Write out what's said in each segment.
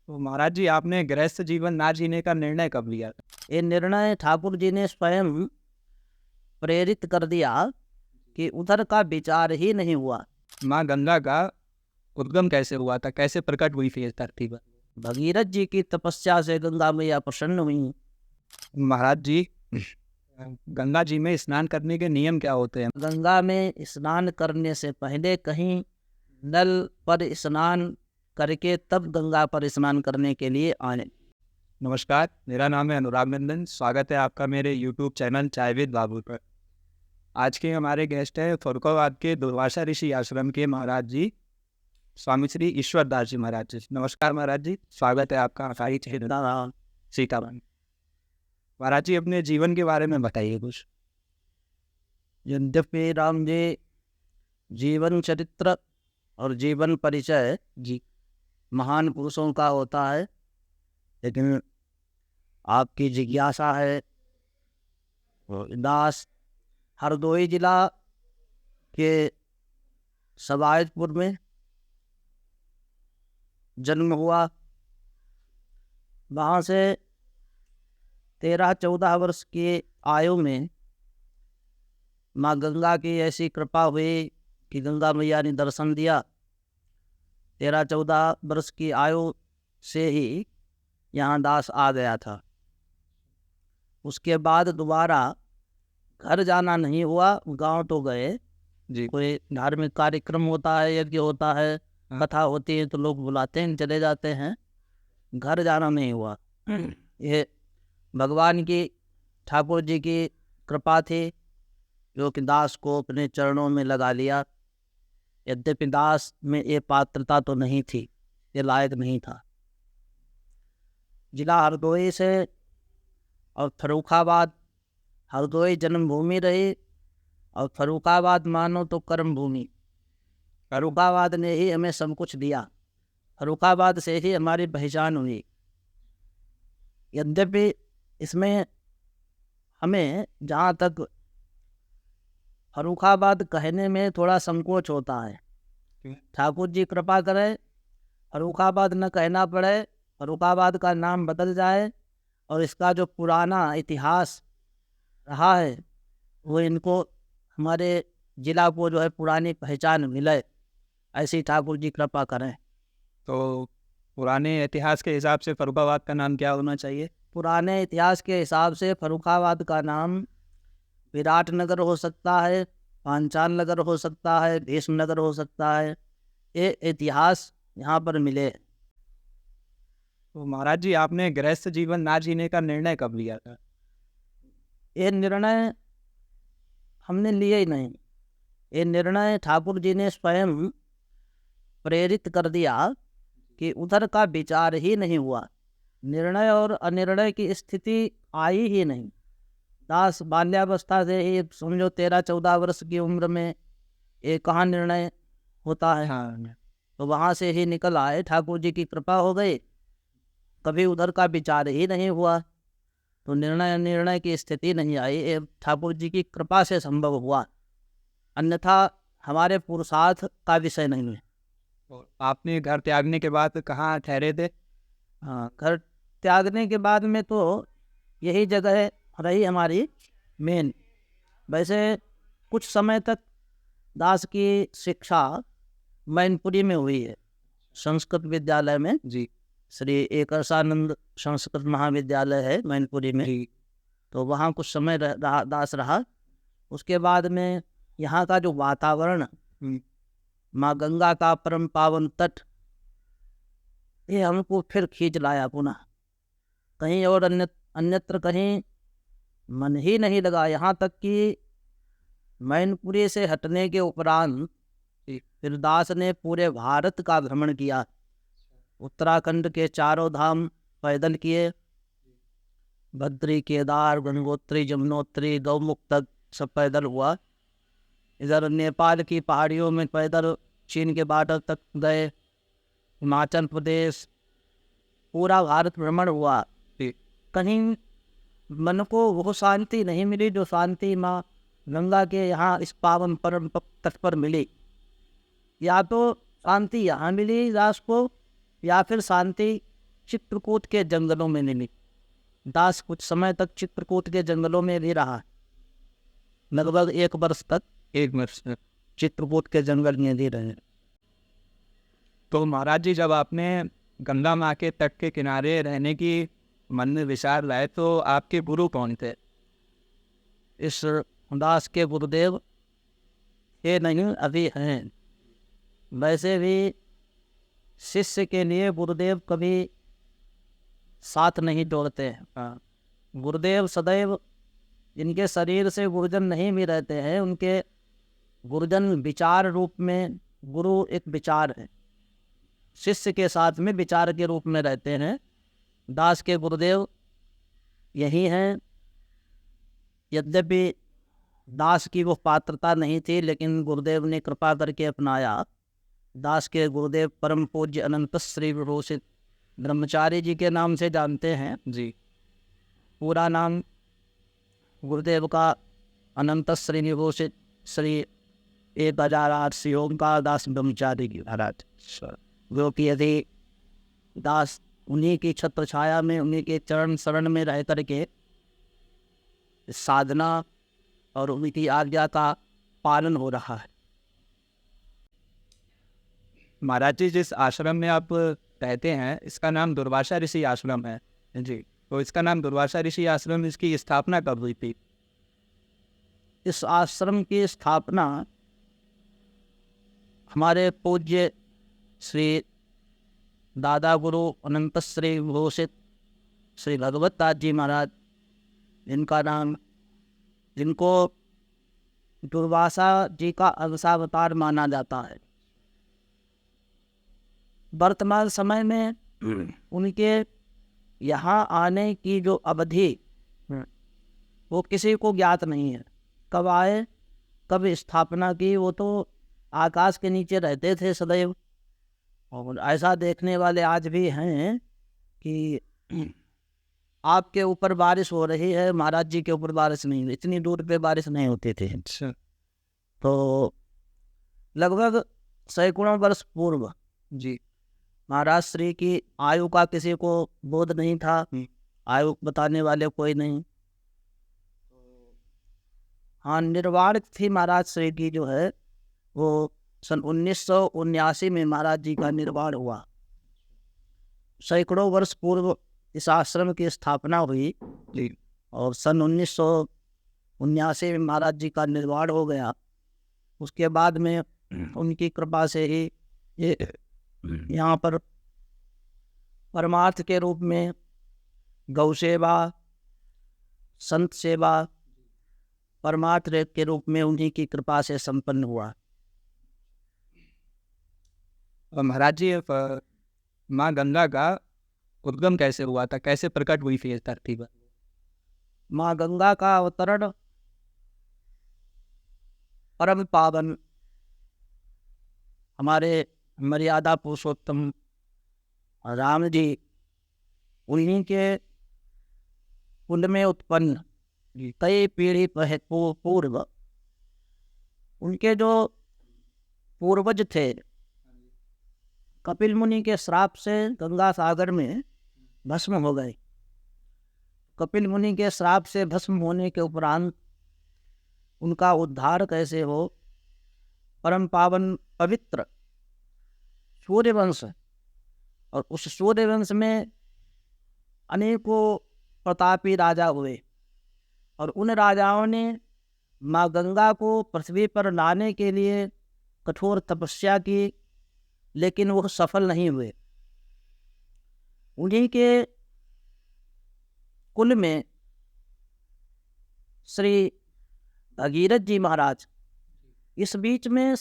तो महाराज जी, आपने गृहस्थ जीवन ना जीने का निर्णय कब लिया था? ये निर्णय ठाकुर जी ने स्वयं प्रेरित कर दिया कि उधर का विचार ही नहीं हुआ। माँ गंगा का उद्गम कैसे हुआ था? कैसे प्रकट हुई थी इस धरती पर? भगीरथ जी की तपस्या से गंगा मैया प्रसन्न हुई। महाराज जी, गंगा जी में स्नान करने के नियम क्या होते हैं? गंगा में स्नान करने से पहले कहीं नल पर स्नान करके तब गंगा पर स्नान करने के लिए आए। नमस्कार, मेरा नाम है अनुराग नंदन। स्वागत है आपका मेरे यूट्यूब चैनल चाय विद बाबू पर। आज के हमारे गेस्ट हैं फरुखाबाद के दुर्वासा ऋषि आश्रम के महाराज जी, स्वामी श्री ईश्वर दास जी महाराज जी। नमस्कार महाराज जी, स्वागत है आपका हमारी चैनल सीतावन। महाराज जी, अपने जीवन के बारे में बताइए कुछ। यद्यपि राम जी जीवन चरित्र और जीवन परिचय जी। महान पुरुषों का होता है, लेकिन आपकी जिज्ञासा है दास हरदोई जिला के सवायतपुर में जन्म हुआ। वहाँ से 13-14 वर्ष की आयु में माँ गंगा की ऐसी कृपा हुई कि गंगा मैया ने दर्शन दिया। 13-14 वर्ष की आयु से ही यहाँ दास आ गया था। उसके बाद दोबारा घर जाना नहीं हुआ। गांव तो गए, जी। कोई धार्मिक कार्यक्रम होता है, यज्ञ होता है, कथा होती है तो लोग बुलाते हैं, चले जाते हैं। घर जाना नहीं हुआ। ये भगवान की, ठाकुर जी की कृपा थी जो कि दास को अपने चरणों में लगा लिया। यद्यपि दास में ये पात्रता तो नहीं थी, ये लायक नहीं था। जिला हरदोई से और फर्रुखाबाद, हरदोई जन्मभूमि रही और फर्रुखाबाद मानो तो कर्म भूमि। फर्रुखाबाद ने ही हमें सब कुछ दिया, फर्रुखाबाद से ही हमारी पहचान हुई। यद्यपि इसमें हमें जहाँ तक फर्रुखाबाद कहने में थोड़ा संकोच होता है। ठाकुर जी कृपा करें, फर्रुखाबाद न कहना पड़े, फर्रुखाबाद का नाम बदल जाए और इसका जो पुराना इतिहास रहा है वो इनको, हमारे जिला को जो है पुरानी पहचान मिले, ऐसी ठाकुर जी कृपा करें। तो पुराने इतिहास के हिसाब से फरुखाबाद का नाम क्या होना चाहिए? पुराने इतिहास के हिसाब से फर्रुखाबाद का नाम विराटनगर हो सकता है, पांचाल नगर हो सकता है, भीष्मनगर हो सकता है। ये इतिहास यहाँ पर मिले। तो महाराज जी, आपने गृहस्थ जीवन ना जीने का निर्णय कब लिया था? ये निर्णय हमने लिए ही नहीं, ये निर्णय ठाकुर जी ने स्वयं प्रेरित कर दिया कि उधर का विचार ही नहीं हुआ। निर्णय और अनिर्णय की स्थिति आई ही नहीं। दास बाल्यावस्था से ही, समझो 13-14 वर्ष की उम्र में ये कहाँ निर्णय होता है। हाँ। तो वहाँ से ही निकल आए, ठाकुर जी की कृपा हो गई, कभी उधर का विचार ही नहीं हुआ। तो निर्णय की स्थिति नहीं आई, ये ठाकुर जी की कृपा से संभव हुआ, अन्यथा हमारे पुरुषार्थ का विषय नहीं है। और आपने घर त्यागने के बाद कहाँ ठहरे थे? हाँ, घर त्यागने के बाद में तो यही जगह रही हमारी मेन। वैसे कुछ समय तक दास की शिक्षा मैनपुरी में हुई है, संस्कृत विद्यालय में। जी। श्री एकरसानंद संस्कृत महाविद्यालय है मैनपुरी में। तो वहाँ कुछ समय दास रहा। उसके बाद में यहाँ का जो वातावरण, माँ गंगा का परम पावन तट, ये हमको फिर खींच लाया पुनः। कहीं और अन्यत्र कहीं मन ही नहीं लगा। यहाँ तक कि मैनपुरी से हटने के उपरांत फिर दास ने पूरे भारत का भ्रमण किया। उत्तराखंड के चारों धाम पैदल किए, बद्री, केदार, गंगोत्री, जमुनोत्री, गौमुख तक सब पैदल हुआ। इधर नेपाल की पहाड़ियों में पैदल चीन के बॉर्डर तक गए, हिमाचल प्रदेश, पूरा भारत भ्रमण हुआ। कहीं मन को वो शांति नहीं मिली जो शांति माँ गंगा के यहाँ इस पावन परम तट पर मिली। या तो शांति यहाँ मिली दास को, या फिर शांति चित्रकूट के जंगलों में मिली। दास कुछ समय तक चित्रकूट के जंगलों में भी रहा, लगभग 1 वर्ष तक 1 वर्ष से। चित्रकूट के जंगल में भी रहे। तो महाराज जी, जब आपने गंगा माँ के तट के किनारे रहने की मन में विचार लाए तो आपके गुरु कौन थे? इस दास के गुरुदेव ये नहीं अभी हैं। वैसे भी शिष्य के लिए गुरुदेव कभी साथ नहीं छोड़ते हैं। हाँ, गुरुदेव सदैव जिनके शरीर से गुरुजन नहीं भी रहते हैं, उनके गुरुजन विचार रूप में, गुरु एक विचार है, शिष्य के साथ में विचार के रूप में रहते हैं। दास के गुरुदेव यही हैं। यद्यपि दास की वो पात्रता नहीं थी, लेकिन गुरुदेव ने कृपा करके अपनाया। दास के गुरुदेव परम पूज्य अनंत श्री विभूषित ब्रह्मचारी जी के नाम से जानते हैं जी। पूरा नाम गुरुदेव का अनंत श्री विभूषित श्री 1008 श्री ओंकार दास ब्रह्मचारी जी महाराज, जो कि यदि दास उन्हीं की छत्र छाया में, उन्हीं के चरण शरण में रह करके साधना और उनकी आज्ञा का पालन हो रहा है। महाराज जी, जिस आश्रम में आप रहते हैं इसका नाम दुर्वासा ऋषि आश्रम है जी। तो इसका नाम दुर्वासा ऋषि आश्रम, इसकी स्थापना कब हुई थी? इस आश्रम की स्थापना हमारे पूज्य श्री दादा गुरु अनंत श्री विभूषित श्री भगवत दास जी महाराज, जिनको दुर्वासा जी का अंशावतार माना जाता है, वर्तमान समय में उनके यहाँ आने की जो अवधि वो किसी को ज्ञात नहीं है। कब आए, कब स्थापना की, वो तो आकाश के नीचे रहते थे सदैव। और ऐसा देखने वाले आज भी हैं कि आपके ऊपर बारिश हो रही है, महाराज जी के ऊपर बारिश नहीं, इतनी दूर पे बारिश नहीं होती थी। अच्छा। तो लगभग सैकड़ों वर्ष पूर्व जी। महाराज श्री की आयु का किसी को बोध नहीं था, आयु बताने वाले कोई नहीं। हाँ, निर्वाण थी महाराज श्री की जो है वो सन 1979 में महाराज जी का निर्वाण हुआ। सैकड़ों वर्ष पूर्व इस आश्रम की स्थापना हुई जी। और सन 1979 में महाराज जी का निर्वाण हो गया। उसके बाद में उनकी कृपा से ही ये यहाँ पर परमार्थ के रूप में गौ सेवा, संत सेवा परमार्थ के रूप में उन्हीं की कृपा से संपन्न हुआ। महाराज जी, माँ गंगा का उद्गम कैसे हुआ था, कैसे प्रकट हुई थी इस धरती पर? माँ गंगा का अवतरण परम पावन हमारे मर्यादा पुरुषोत्तम राम जी, उन्हीं के कुंड में उत्पन्न कई पीढ़ी पूर्व उनके जो पूर्वज थे, कपिल मुनि के श्राप से गंगा सागर में भस्म हो गए। कपिल मुनि के श्राप से भस्म होने के उपरांत उनका उद्धार कैसे हो, परम पावन पवित्र सूर्यवंश, और उस सूर्यवंश में अनेकों प्रतापी राजा हुए और उन राजाओं ने माँ गंगा को पृथ्वी पर लाने के लिए कठोर तपस्या की, लेकिन वो सफल नहीं हुए। उन्हीं के कुल में श्री भगीरथ जी महाराज, इस बीच में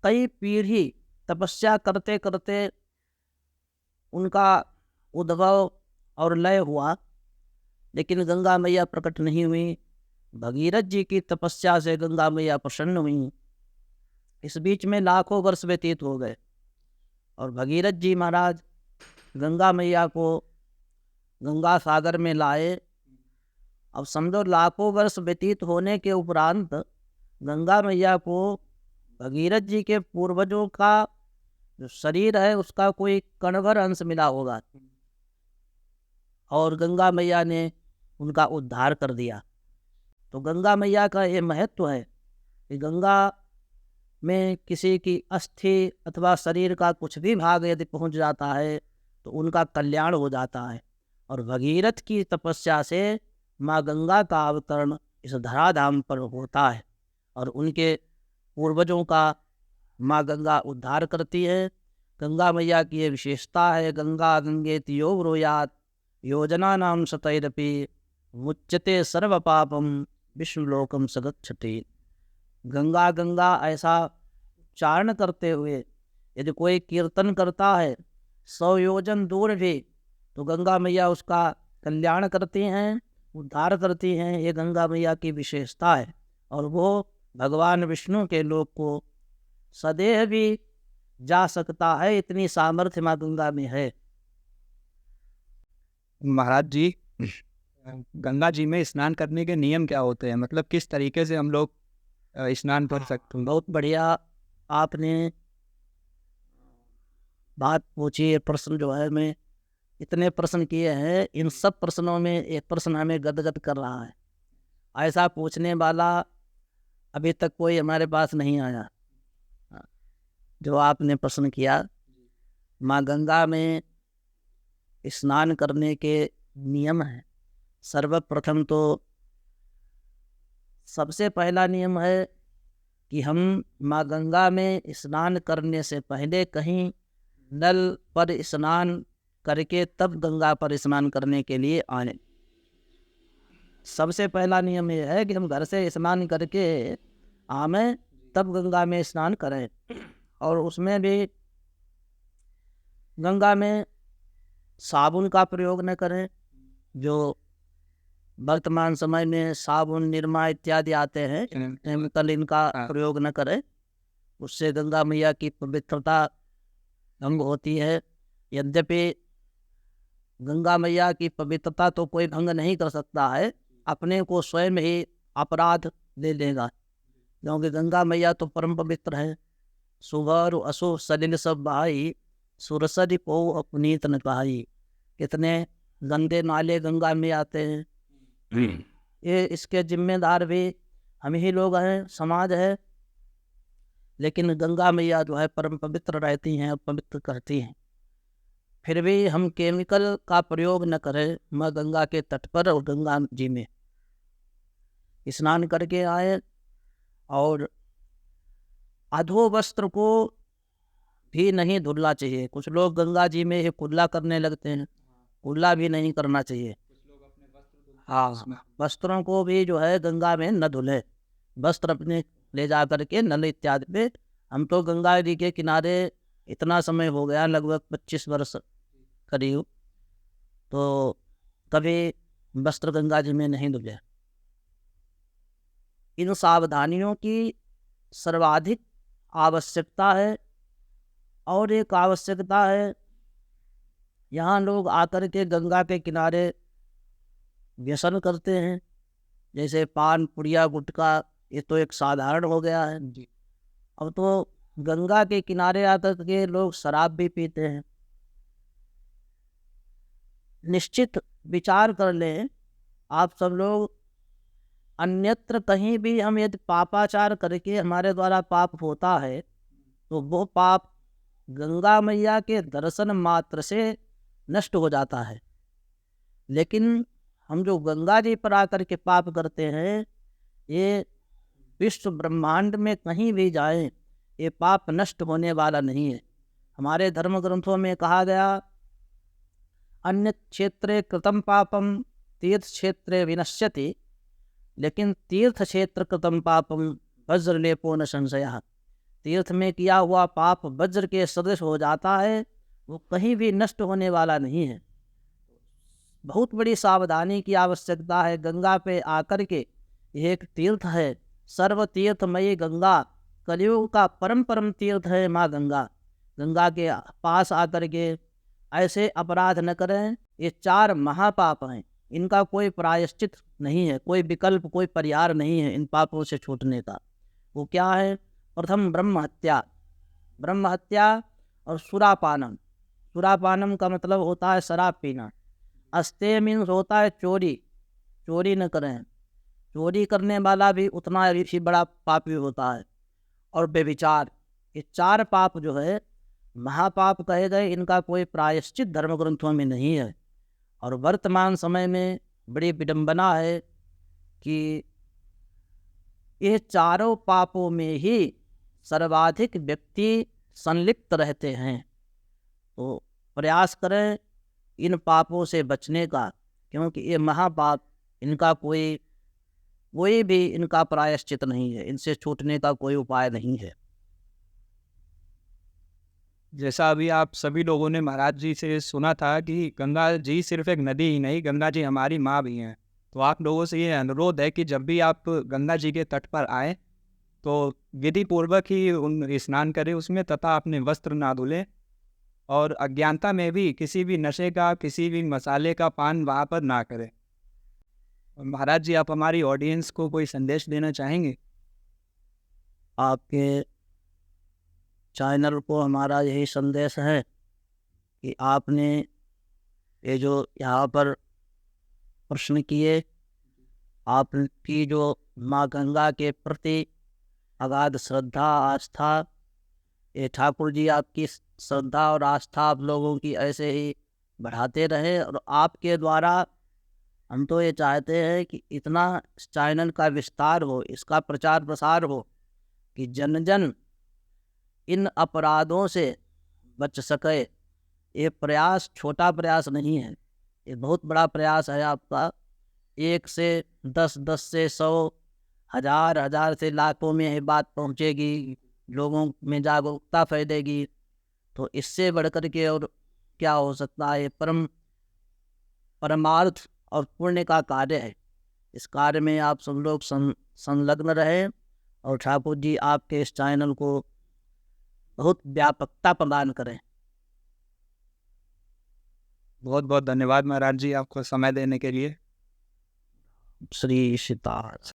कई पीढ़ी तपस्या करते करते उनका उद्भव और लय हुआ, लेकिन गंगा मैया प्रकट नहीं हुई। भगीरथ जी की तपस्या से गंगा मैया प्रसन्न हुई। इस बीच में लाखों वर्ष व्यतीत हो गए और भगीरथ जी महाराज गंगा मैया को गंगा सागर में लाए। अब समझो, लाखों वर्ष व्यतीत होने के उपरांत गंगा मैया को भगीरथ जी के पूर्वजों का जो शरीर है उसका कोई कणभर अंश मिला होगा। और गंगा मैया ने उनका उद्धार कर दिया। तो गंगा मैया का ये महत्व है कि गंगा में किसी की अस्थि अथवा शरीर का कुछ भी भाग यदि पहुंच जाता है तो उनका कल्याण हो जाता है। और भगीरथ की तपस्या से माँ गंगा का अवतरण इस धराधाम पर होता है और उनके पूर्वजों का माँ गंगा उद्धार करती है। गंगा मैया की ये विशेषता है, गंगा गंगेति यो ब्रूयात् योजना नाम सतैरपि मुच्यते सर्व पापम विष्णुलोकम सगच्छति। गंगा गंगा ऐसा उच्चारण करते हुए यदि कोई कीर्तन करता है 100 योजन दूर भी, तो गंगा मैया उसका कल्याण करती हैं, उद्धार करती हैं। ये गंगा मैया की विशेषता है और वो भगवान विष्णु के लोक को सदैव भी जा सकता है, इतनी सामर्थ्य माँ गंगा में है। महाराज जी, गंगा जी में स्नान करने के नियम क्या होते हैं? मतलब किस तरीके से हम लोग स्नान कर सकते हैं? बहुत बढ़िया आपने बात पूछी। ये प्रश्न जो है, मैं इतने प्रश्न किए हैं, इन सब प्रश्नों में एक प्रश्न हमें गदगद कर रहा है। ऐसा पूछने वाला अभी तक कोई हमारे पास नहीं आया जो आपने प्रश्न किया। माँ गंगा में स्नान करने के नियम हैं। सर्वप्रथम तो सबसे पहला नियम है कि हम माँ गंगा में स्नान करने से पहले कहीं नल पर स्नान करके तब गंगा पर स्नान करने के लिए आए। सबसे पहला नियम यह है कि हम घर से स्नान करके आए तब गंगा में स्नान करें। और उसमें भी गंगा में साबुन का प्रयोग न करें। जो वर्तमान समय में साबुन, निरमा इत्यादि आते हैं, केमिकल, इनका प्रयोग न करें। उससे गंगा मैया की पवित्रता भंग होती है। यद्यपि गंगा मैया की पवित्रता तो कोई भंग नहीं कर सकता है, अपने को स्वयं ही अपराध दे लेगा, क्योंकि गंगा मैया तो परम पवित्र है। सुगर अशुभ सलिल सब बहाई, सुरसद को अपनीत न कहाई। कितने गंदे नाले गंगा में आते हैं, ये इसके जिम्मेदार भी हम ही लोग हैं, समाज है। लेकिन गंगा मैया जो है परम पवित्र रहती हैं और पवित्र करती हैं। फिर भी हम केमिकल का प्रयोग न करें। माँ गंगा के तट पर और गंगा जी में स्नान करके आए। और अधो वस्त्र को भी नहीं धुलना चाहिए। कुछ लोग गंगा जी में कुल्ला करने लगते हैं, कुल्ला भी नहीं करना चाहिए। हाँ, वस्त्रों को भी जो है गंगा में न धुले। वस्त्र अपने ले जा करके नल इत्यादि पे। हम तो गंगा जी के किनारे इतना समय हो गया, लगभग 25 वर्ष करीब, तो कभी वस्त्र गंगा जी में नहीं धुले। इन सावधानियों की सर्वाधिक आवश्यकता है। और एक आवश्यकता है, यहाँ लोग आकर के गंगा के किनारे व्यसन करते हैं, जैसे पान, पुड़िया, गुटखा, ये तो एक साधारण हो गया है। अब तो गंगा के किनारे आकर के लोग शराब भी पीते हैं। निश्चित विचार कर लें आप सब लोग, अन्यत्र कहीं भी हम यदि पापाचार करके हमारे द्वारा पाप होता है तो वो पाप गंगा मैया के दर्शन मात्र से नष्ट हो जाता है। लेकिन हम जो गंगा जी पर आकर के पाप करते हैं, ये विश्व ब्रह्मांड में कहीं भी जाएं, ये पाप नष्ट होने वाला नहीं है। हमारे धर्म ग्रंथों में कहा गया, अन्य क्षेत्रे कृतम पापम तीर्थ क्षेत्रे विनश्यति, लेकिन तीर्थ क्षेत्र कृतम पापम वज्र लेपो न संशयः। तीर्थ में किया हुआ पाप वज्र के सदृश हो जाता है, वो कहीं भी नष्ट होने वाला नहीं है। बहुत बड़ी सावधानी की आवश्यकता है। गंगा पे आकर के, यह एक तीर्थ है, सर्व तीर्थमयी गंगा, कलियुग का परम परम तीर्थ है माँ गंगा। गंगा के पास आकर के ऐसे अपराध न करें। ये 4 महापाप हैं, इनका कोई प्रायश्चित नहीं है, कोई विकल्प, कोई परिहार नहीं है इन पापों से छूटने का। वो क्या है? प्रथम ब्रह्म हत्या, ब्रह्म हत्या और सुरापानम। सुरापानम का मतलब होता है शराब पीना। अस्तेय मीन्स होता है चोरी, चोरी न करें। चोरी करने वाला भी उतना ही बड़ा पापी होता है। और व्यभिचार, ये 4 पाप जो है महापाप कहे गए, इनका कोई प्रायश्चित धर्म ग्रंथों में नहीं है। और वर्तमान समय में बड़ी विडंबना है कि ये चारों पापों में ही सर्वाधिक व्यक्ति संलिप्त रहते हैं। तो प्रयास करें इन पापों से बचने का, क्योंकि ये महापाप, इनका कोई भी इनका प्रायश्चित नहीं है, इनसे छूटने का कोई उपाय नहीं है। जैसा अभी आप सभी लोगों ने महाराज जी से सुना था कि गंगा जी सिर्फ एक नदी ही नहीं, गंगा जी हमारी माँ भी हैं। तो आप लोगों से ये अनुरोध है कि जब भी आप गंगा जी के तट पर आएँ तो विधि पूर्वक ही उन स्नान करें उसमें, तथा अपने वस्त्र ना धुलें, और अज्ञानता में भी किसी भी नशे का, किसी भी मसाले का पान वहाँ पर ना करें। महाराज जी, आप हमारी ऑडियंस को कोई संदेश देना चाहेंगे? आपके चैनल को हमारा यही संदेश है कि आपने ये जो यहाँ पर प्रश्न किए, आपकी जो माँ गंगा के प्रति अगाध श्रद्धा आस्था, ये ठाकुर जी आपकी श्रद्धा और आस्था आप लोगों की ऐसे ही बढ़ाते रहे। और आपके द्वारा हम तो ये चाहते हैं कि इतना इस चैनल का विस्तार हो, इसका प्रचार प्रसार हो कि जन जन इन अपराधों से बच सके। ये प्रयास छोटा प्रयास नहीं है, ये बहुत बड़ा प्रयास है आपका। 1 से 10, 10 से 100, 1000, 1000 से लाखों में ये बात पहुँचेगी, लोगों में जागरूकता फैलेगी। तो इससे बढ़कर के और क्या हो सकता है? ये परमार्थ और पुण्य का कार्य है। इस कार्य में आप सब लोग संलग्न रहें और ठाकुर जी आपके इस चैनल को बहुत व्यापकता प्रदान करें। बहुत बहुत धन्यवाद महाराज जी, आपको समय देने के लिए। श्री सीताराम।